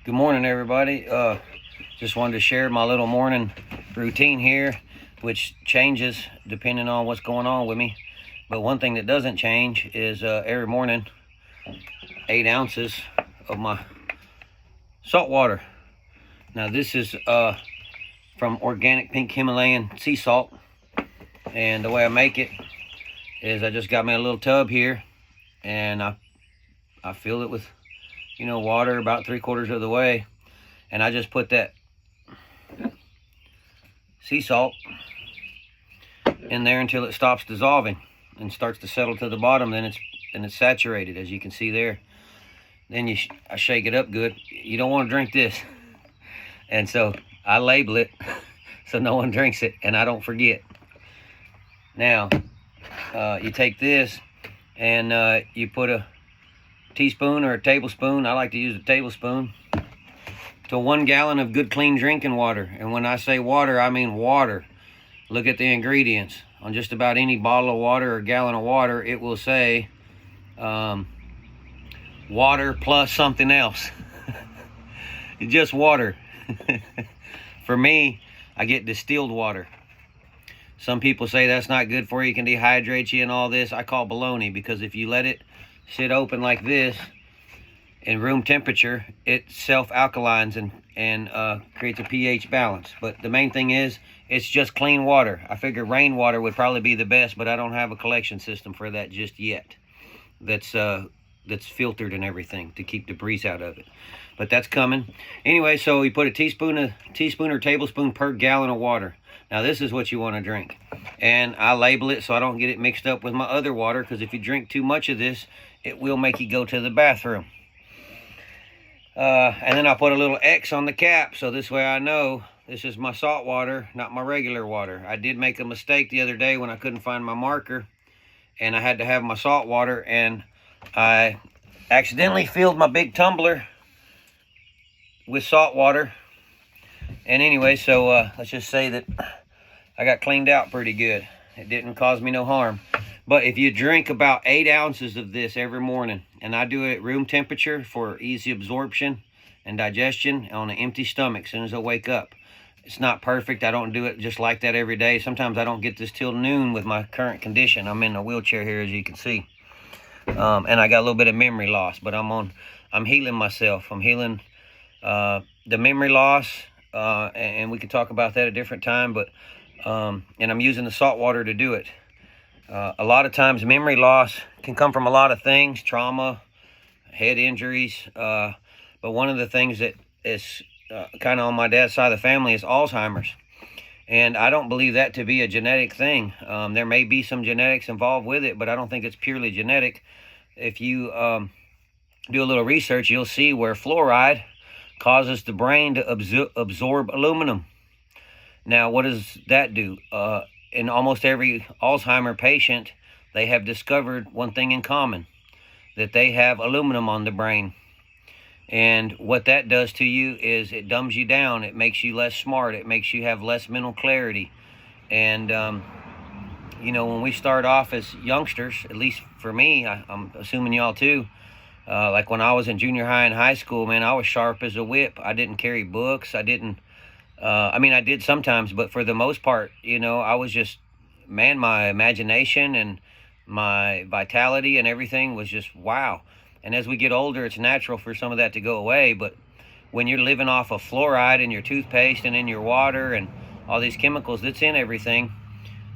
Good morning, everybody. Just wanted to share my little morning routine here, which changes depending on what's going on with me. But one thing that doesn't change is every morning, 8 ounces of my salt water. Now this is from organic pink Himalayan sea salt. And the way I make it is I just got me a little tub here, and I fill it with water about 3/4 of the way, and I just put that sea salt in there until it stops dissolving and starts to settle to the bottom. Then it's saturated, as you can see there. Then I shake it up good. You don't want to drink this, and so I label it so no one drinks it and I don't forget. Now you take this and you put a teaspoon or a tablespoon, I like to use a tablespoon, to 1 gallon of good clean drinking water. And when I say water, I mean water. Look at the ingredients on just about any bottle of water or gallon of water. It will say water plus something else. It's just water. For me, I get distilled water. Some people say that's not good for you, it can dehydrate you and all this. I call baloney, because if you let it sit open like this in room temperature, it self-alkalines and creates a pH balance. But the main thing is, it's just clean water. I figure rainwater would probably be the best, but I don't have a collection system for that just yet. That's filtered and everything to keep debris out of it. But that's coming. Anyway, so you put a teaspoon or tablespoon per gallon of water. Now this is what you want to drink. And I label it so I don't get it mixed up with my other water, because if you drink too much of this, it will make you go to the bathroom. And then I put a little X on the cap, so this way I know this is my salt water, not my regular water. I did make a mistake the other day when I couldn't find my marker, and I had to have my salt water, and I accidentally filled my big tumbler with salt water. And anyway, so let's just say that I got cleaned out pretty good. It didn't cause me no harm. But if you drink about 8 ounces of this every morning, and I do it at room temperature for easy absorption and digestion on an empty stomach as soon as I wake up. It's not perfect. I don't do it just like that every day. Sometimes I don't get this till noon with my current condition. I'm in a wheelchair here, as you can see. And I got a little bit of memory loss, but I'm healing myself. I'm healing the memory loss, and we can talk about that at a different time, but and I'm using the salt water to do it. A lot of times memory loss can come from a lot of things, trauma, head injuries, but one of the things that is kind of on my dad's side of the family is Alzheimer's. And I don't believe that to be a genetic thing. There may be some genetics involved with it, but I don't think it's purely genetic. If you do a little research, you'll see where fluoride causes the brain to absorb aluminum. Now, what does that do? In almost every Alzheimer patient, they have discovered one thing in common, that they have aluminum on the brain. And what that does to you is it dumbs you down. It makes you less smart. It makes you have less mental clarity. And, when we start off as youngsters, at least for me, I'm assuming y'all too, like when I was in junior high and high school, man, I was sharp as a whip. I didn't carry books. I did sometimes, but for the most part, I was just, man, my imagination and my vitality and everything was just wow. And as we get older, it's natural for some of that to go away. But when you're living off of fluoride in your toothpaste and in your water and all these chemicals that's in everything,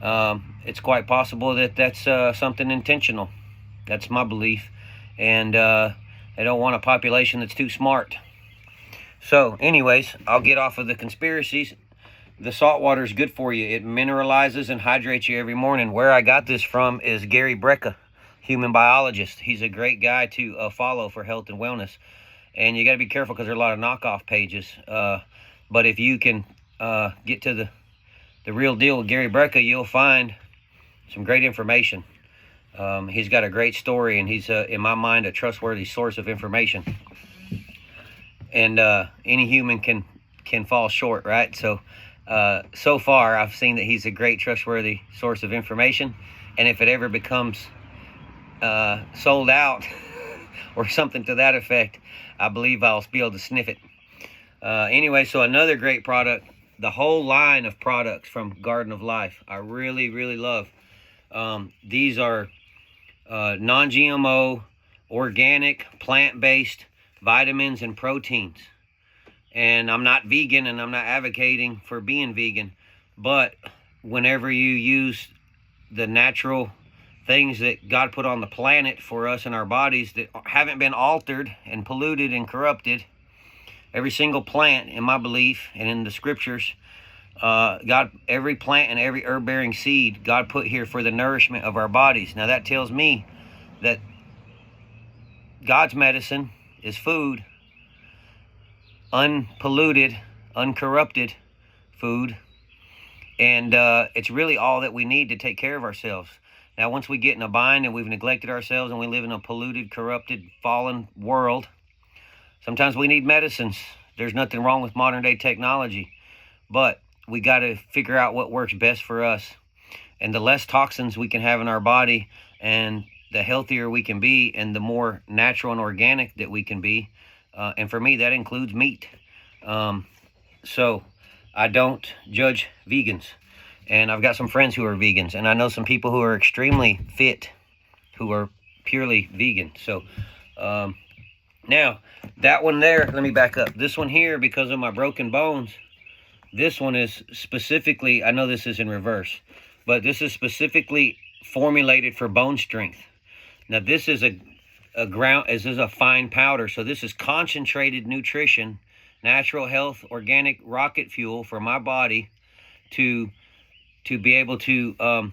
it's quite possible that that's something intentional. That's my belief. And they don't want a population that's too smart. So anyways, I'll get off of the conspiracies. The salt water is good for you. It mineralizes and hydrates you every morning. Where I got this from is Gary Brecka, human biologist. He's a great guy to follow for health and wellness. And you got to be careful because there are a lot of knockoff pages. But if you can get to the real deal with Gary Brecka, you'll find some great information. He's got a great story, and he's, in my mind, a trustworthy source of information. And any human can fall short, right? So far, I've seen that he's a great, trustworthy source of information. And if it ever becomes sold out or something to that effect, I believe I'll be able to sniff it. Anyway, so another great product, the whole line of products from Garden of Life, I really, really love. These are non-GMO, organic, plant-based vitamins and proteins. And I'm not vegan, and I'm not advocating for being vegan, but whenever you use the natural things that God put on the planet for us in our bodies that haven't been altered and polluted and corrupted, every single plant, in my belief and in the scriptures, God, every plant and every herb-bearing seed, God put here for the nourishment of our bodies. Now that tells me that God's medicine is food, unpolluted, uncorrupted food, and it's really all that we need to take care of ourselves. Now, once we get in a bind and we've neglected ourselves and we live in a polluted, corrupted, fallen world, sometimes we need medicines. There's nothing wrong with modern day technology, but we got to figure out what works best for us. And the less toxins we can have in our body, and the healthier we can be, and the more natural and organic that we can be. And for me, that includes meat. So I don't judge vegans. And I've got some friends who are vegans, and I know some people who are extremely fit who are purely vegan. So now that one there, let me back up. This one here, because of my broken bones, this one is specifically, I know this is in reverse, but this is specifically formulated for bone strength. Now this is a fine powder, so this is concentrated nutrition, natural health, organic rocket fuel for my body to be able to,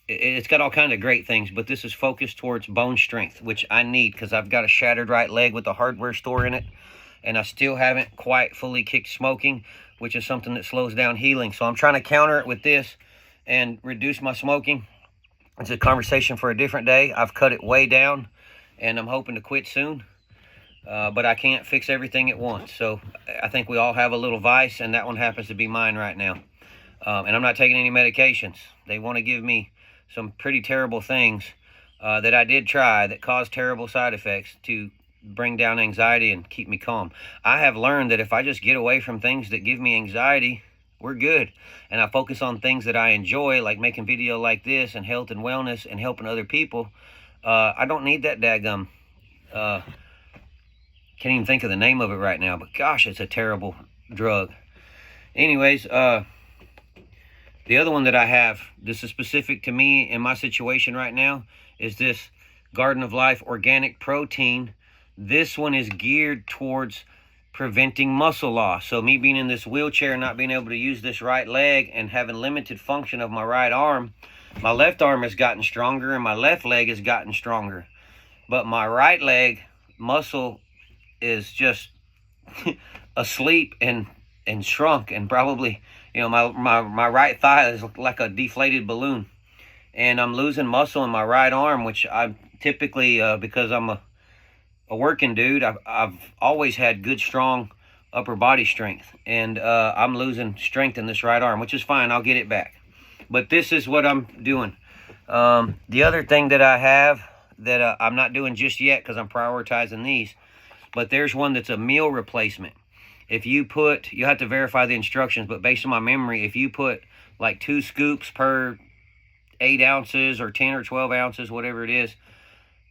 it's got all kinds of great things, but this is focused towards bone strength, which I need because I've got a shattered right leg with a hardware store in it, and I still haven't quite fully kicked smoking, which is something that slows down healing. So I'm trying to counter it with this and reduce my smoking. It's a conversation for a different day. I've cut it way down, and I'm hoping to quit soon, but I can't fix everything at once. So I think we all have a little vice, and that one happens to be mine right now. And I'm not taking any medications. They want to give me some pretty terrible things that I did try that caused terrible side effects to bring down anxiety and keep me calm. I have learned that if I just get away from things that give me anxiety, we're good. And I focus on things that I enjoy, like making video like this and health and wellness and helping other people. I don't need that daggum. Can't even think of the name of it right now, but gosh, it's a terrible drug. Anyways, the other one that I have, this is specific to me in my situation right now, is this Garden of Life Organic Protein. This one is geared towards preventing muscle loss. So me being in this wheelchair, not being able to use this right leg and having limited function of my right arm, my left arm has gotten stronger and my left leg has gotten stronger. But my right leg muscle is just asleep and shrunk, and probably, you know, my right thigh is like a deflated balloon, and I'm losing muscle in my right arm, which I typically, because I'm a working dude, I've always had good, strong upper body strength, and I'm losing strength in this right arm, which is fine. I'll get it back. But this is what I'm doing. The other thing that I have that I'm not doing just yet because I'm prioritizing these, but there's one that's a meal replacement. If you put, you have to verify the instructions, but based on my memory, if you put like 2 scoops per 8 ounces or 10 or 12 ounces, whatever it is,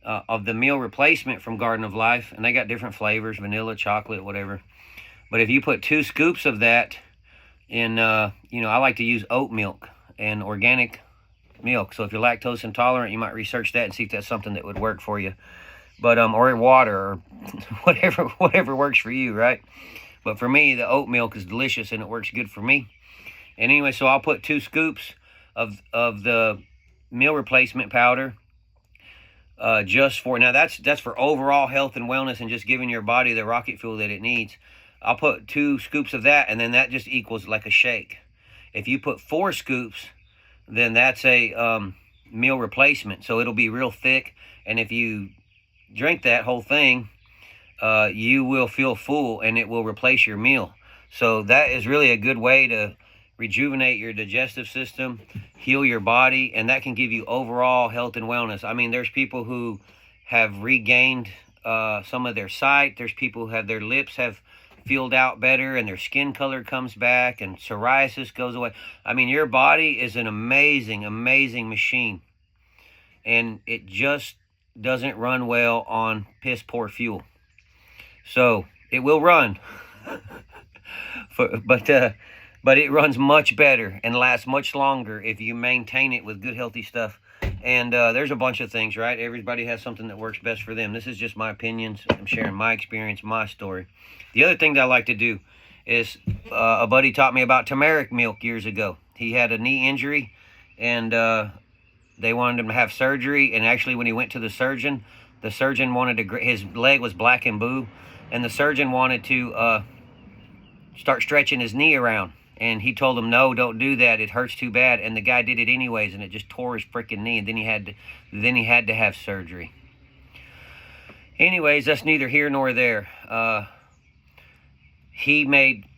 of the meal replacement from Garden of Life, and they got different flavors, vanilla, chocolate, whatever. But if you put 2 scoops of that in, you know, I like to use oat milk and organic milk. So if you're lactose intolerant, you might research that and see if that's something that would work for you. But or water or whatever works for you, right? But for me, the oat milk is delicious and it works good for me. And anyway, so I'll put 2 scoops of the meal replacement powder just for, now that's for overall health and wellness and just giving your body the rocket fuel that it needs. I'll put 2 scoops of that, and then that just equals like a shake. If you put 4 scoops, then that's a meal replacement. So it'll be real thick, and if you drink that whole thing, you will feel full and it will replace your meal. So that is really a good way to rejuvenate your digestive system, heal your body, and that can give you overall health and wellness. I mean, there's people who have regained some of their sight. There's people who have their lips have filled out better, and their skin color comes back, and psoriasis goes away. I mean, your body is an amazing, amazing machine, and it just doesn't run well on piss poor fuel. So it will run, but it runs much better and lasts much longer if you maintain it with good, healthy stuff. And there's a bunch of things, right? Everybody has something that works best for them. This is just my opinions. I'm sharing my experience, my story. The other thing that I like to do is a buddy taught me about turmeric milk years ago. He had a knee injury, and they wanted him to have surgery. And actually, when he went to the surgeon wanted to, his leg was black and blue, and the surgeon wanted to start stretching his knee around. And he told him, no, don't do that. It hurts too bad. And the guy did it anyways, and it just tore his freaking knee. And then he had to have surgery. Anyways, that's neither here nor there. He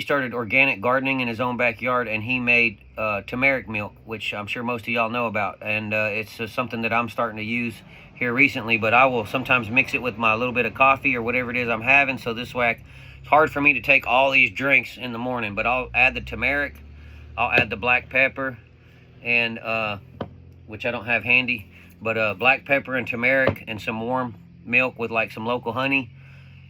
started organic gardening in his own backyard, and he made turmeric milk, which I'm sure most of y'all know about. And it's something that I'm starting to use here recently. But I will sometimes mix it with my little bit of coffee or whatever it is I'm having. So this way, it's hard for me to take all these drinks in the morning, but I'll add the turmeric, I'll add the black pepper, and which I don't have handy, but black pepper and turmeric and some warm milk with like some local honey.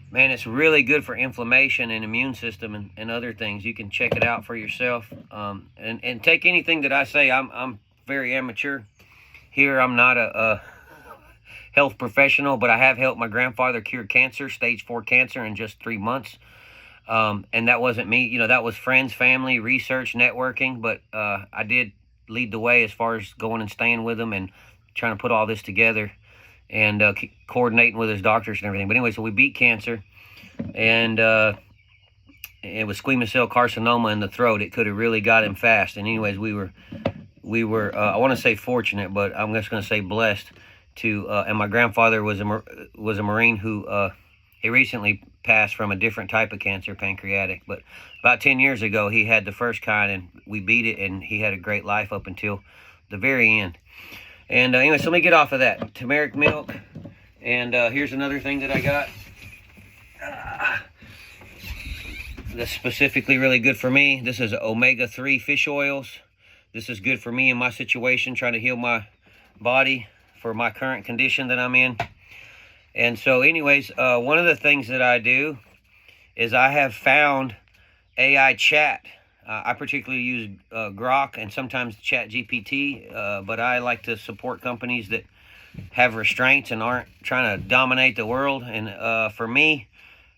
Man, it's really good for inflammation and immune system and other things. You can check it out for yourself. And take anything that I say. I'm very amateur here. I'm not a health professional, but I have helped my grandfather cure cancer, stage 4 cancer, in just 3 months. And that wasn't me, that was friends, family, research, networking, but I did lead the way as far as going and staying with him and trying to put all this together and coordinating with his doctors and everything. But anyway, so we beat cancer, and it was squamous cell carcinoma in the throat. It could have really got him fast. And anyways, we were I want to say fortunate, but I'm just going to say blessed to, and my grandfather was a Marine who, he recently passed from a different type of cancer, pancreatic. But about 10 years ago, he had the first kind, and we beat it, and he had a great life up until the very end. And anyway, so let me get off of that. Turmeric milk. And here's another thing that I got. That's specifically really good for me. This is omega-3 fish oils. This is good for me in my situation, trying to heal my body for my current condition that I'm in. And so anyways, one of the things that I do is I have found AI chat. I particularly use Grok and sometimes ChatGPT, but I like to support companies that have restraints and aren't trying to dominate the world. And for me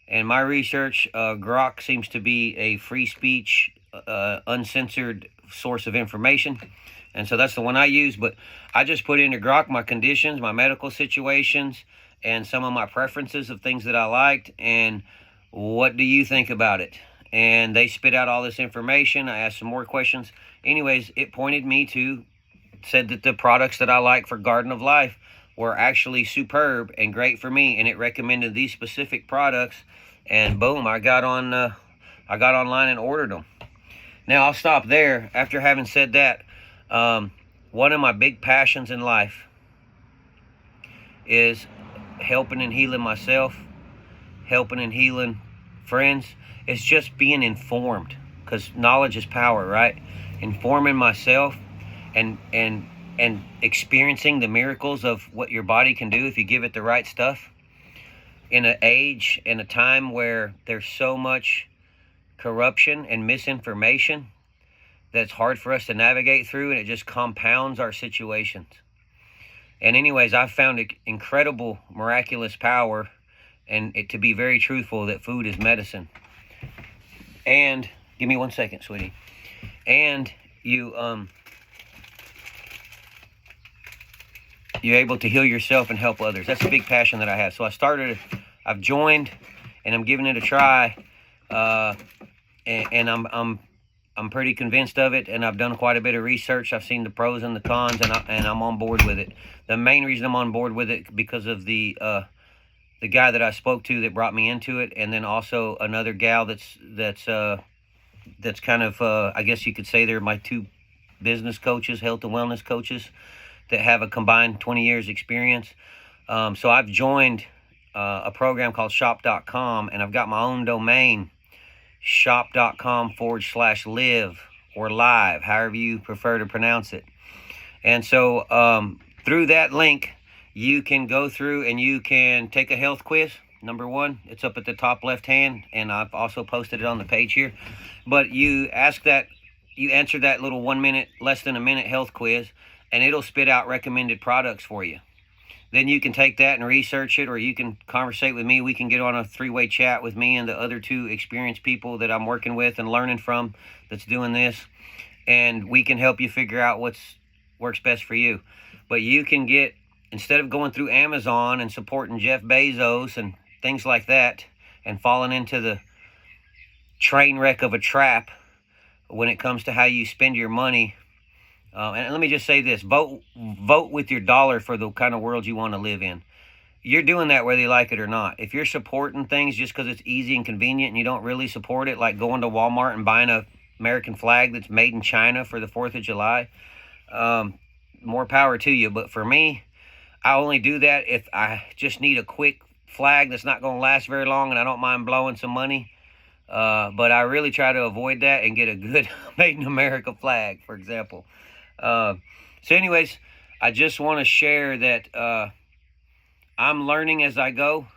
and my research, Grok seems to be a free speech, uncensored source of information. And so that's the one I use. But I just put into Grok my conditions, my medical situations, and some of my preferences of things that I liked, and what do you think about it? And they spit out all this information. I asked some more questions. Anyways, it pointed me to, said that the products that I like for Garden of Life were actually superb and great for me, and it recommended these specific products. And boom, I got online and ordered them. Now I'll stop there. After having said that, one of my big passions in life is helping and healing myself, helping and healing friends. It's just being informed, because knowledge is power, right? Informing myself and experiencing the miracles of what your body can do if you give it the right stuff. In an age, in a time where there's so much corruption and misinformation that's hard for us to navigate through, and it just compounds our situations. And anyways, I've found incredible, miraculous power, and it to be very truthful, that food is medicine. And give me 1 second, sweetie. And you're able to heal yourself and help others. That's a big passion that I have. So I've joined, and I'm giving it a try. And I'm pretty convinced of it, and I've done quite a bit of research. I've seen the pros and the cons, and I'm on board with it. The main reason I'm on board with it because of the guy that I spoke to that brought me into it, and then also another gal that's kind of I guess you could say they're my two business coaches, health and wellness coaches, that have a combined 20 years experience. So I've joined a program called shop.com, and I've got my own domain, shop.com/live or live, however you prefer to pronounce it. And so through that link, you can go through and you can take a health quiz. Number one, it's up at the top left hand, and I've also posted it on the page here. But you answer that little 1 minute, less than a minute health quiz, and it'll spit out recommended products for you. Then you can take that and research it, or you can conversate with me. We can get on a three-way chat with me and the other two experienced people that I'm working with and learning from that's doing this. And we can help you figure out what works best for you. But you can get, instead of going through Amazon and supporting Jeff Bezos and things like that and falling into the train wreck of a trap when it comes to how you spend your money, and let me just say this, vote with your dollar for the kind of world you want to live in. You're doing that whether you like it or not. If you're supporting things just because it's easy and convenient and you don't really support it, like going to Walmart and buying a American flag that's made in China for the 4th of July, more power to you. But for me, I only do that if I just need a quick flag that's not going to last very long and I don't mind blowing some money. But I really try to avoid that and get a good made in America flag, for example. So anyways, I just want to share that I'm learning as I go,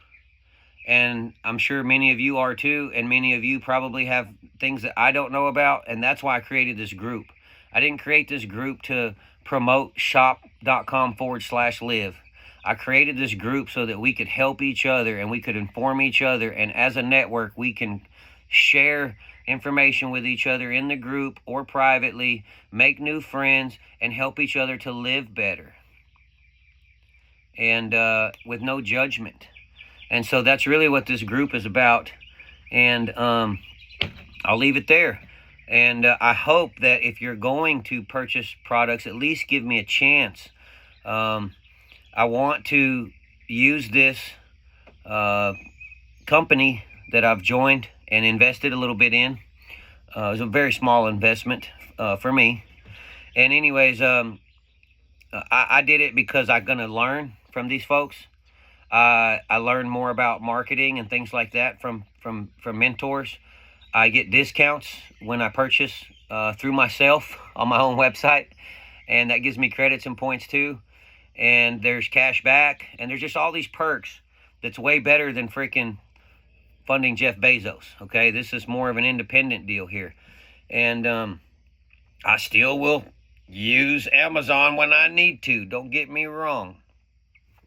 and I'm sure many of you are too, and many of you probably have things that I don't know about, and that's why I created this group. I didn't create this group to promote shop.com/live. I created this group so that we could help each other and we could inform each other, and as a network we can share information with each other in the group or privately, make new friends, and help each other to live better, and with no judgment. And so that's really what this group is about. And I'll leave it there. And I hope that if you're going to purchase products, at least give me a chance. I want to use this company that I've joined and invested a little bit in. It was a very small investment for me. And anyways, I did it because I'm going to learn from these folks. I learn more about marketing and things like that from mentors. I get discounts when I purchase through myself on my own website, and that gives me credits and points too. And there's cash back, and there's just all these perks that's way better than freaking funding Jeff Bezos. Okay, this is more of an independent deal here. And I still will use Amazon when I need to, don't get me wrong.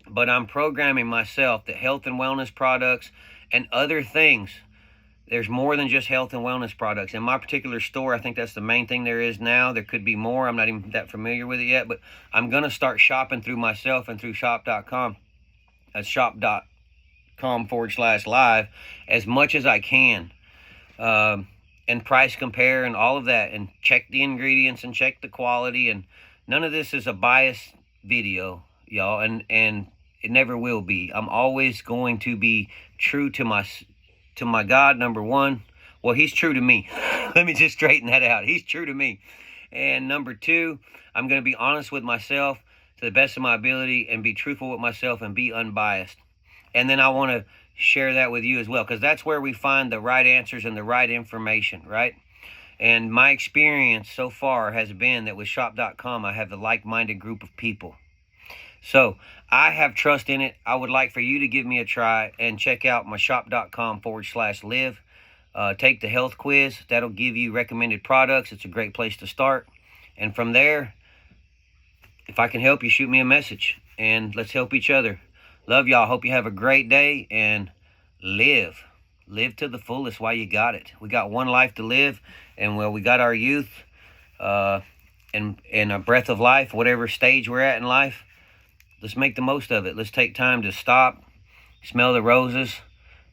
But I'm programming myself that health and wellness products and other things, there's more than just health and wellness products. In my particular store, I think that's the main thing there is now. There could be more. I'm not even that familiar with it yet, but I'm going to start shopping through myself and through shop.com. That's shop.com/live as much as I can. And price compare and all of that, and check the ingredients and check the quality. And none of this is a biased video, y'all, and it never will be. I'm always going to be true to my God, number one. Well, he's true to me. Let me just straighten that out. He's true to me. And number two, I'm going to be honest with myself to the best of my ability and be truthful with myself and be unbiased. And then I want to share that with you as well, because that's where we find the right answers and the right information, right? And my experience so far has been that with shop.com, I have a like-minded group of people. So I have trust in it. I would like for you to give me a try and check out my shop.com/live. Take the health quiz. That'll give you recommended products. It's a great place to start. And from there, if I can help you, shoot me a message, and let's help each other. Love y'all. Hope you have a great day, and live to the fullest while you got it. We got one life to live, and well, we got our youth and a breath of life, whatever stage we're at in life. Let's make the most of it. Let's take time to stop, smell the roses,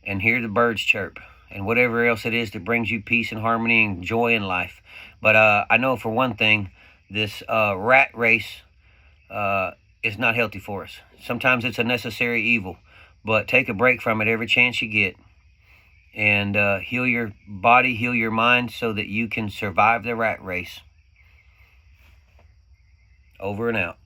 and hear the birds chirp, and whatever else it is that brings you peace and harmony and joy in life. But I know for one thing, this rat race is not healthy for us. Sometimes it's a necessary evil, but take a break from it every chance you get, and heal your body, heal your mind, so that you can survive the rat race. Over and out.